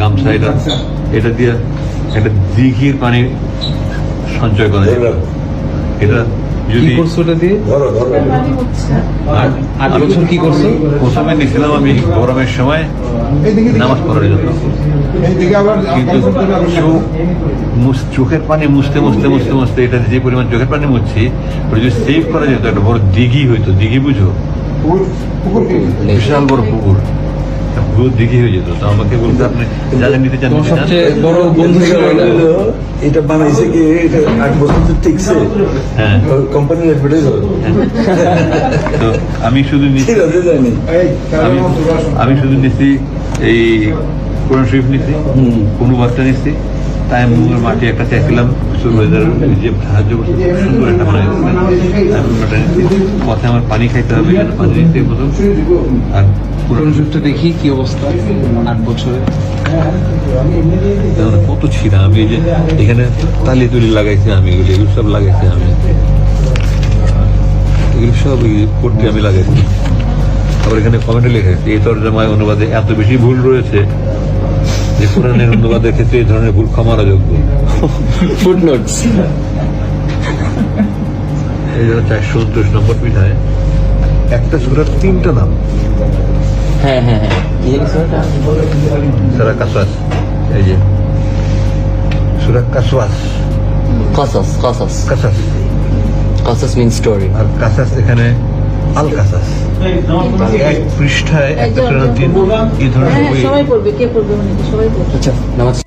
গামছা এটা দিয়ে একটা দিঘির পানি সঞ্চয় করা যায়। এটা যদি আর 8 বছর কি করছো? প্রথমে নিয়েছিলাম আমি গরমের সময় নামাজ পড়ার জন্য, কিন্তু চোখের পানি মুছতে মুছতে মুছতে মুছতে এটা যে পরিমাণ চোখের পানি মুছছি ওটা যদি সেভ করা যেত একটা বড় দিঘি হইতো। দিঘি বুঝো? বিশাল বড় পুকুর, পুরো দিঘি হয়ে যেত। তো আমাকে বলতে আপনি যাদের নিতে চান, সবচেয়ে বড় বন্ধু এটা বানাইছে কি? এটা 8 বছর তো টিকছে। হ্যাঁ, কোম্পানির অ্যাডভার্টাইজ হবে। তো আমি শুধু আমি শুধু নিচ্ছি এই কোরআন শরীফ নিচ্ছি, কোনো বাচ্চা নিচ্ছি, তাই আমি মাটি একটা চাইছিলাম যে সাহায্য করছে, সুন্দর একটা বানাই পথে আমার পানি খাইতে হবে, পানি নিতে প্রথম। আর কোরআন শরীফটা দেখি কি অবস্থা 8 বছরে। কত ছিঁড়া, আমি এই যে এখানে তালি তুলি লাগাইছি, আমি এগুলো সব লাগাইছি, আমি এগুলো সব করতে আমি লাগাইছি। আবার এখানে কমেন্টে লেখাইছি এই তর্জমায় অনুবাদে এত বেশি ভুল রয়েছে যে কোরআনের অনুবাদের ক্ষেত্রে এই ধরনের ভুল ক্ষমার যোগ্য। ফুটনোটস। এই জন্য 429 নম্বর পৃষ্ঠায় একটা সূরার 3টা নাম। হ্যাঁ হ্যাঁ হ্যাঁ, সূরা কাসাস, এই যে সূরা কাসওয়াস, Qasas, Qasas. কাসাস, Qasas means story. আর কাসাস এখানে আল কাসাস। এক পৃষ্ঠায় একটা সূরার 3 এই ধরনের সবাই পড়বে, কে পড়বে? সবাই পড়বে। আচ্ছা, নামাজ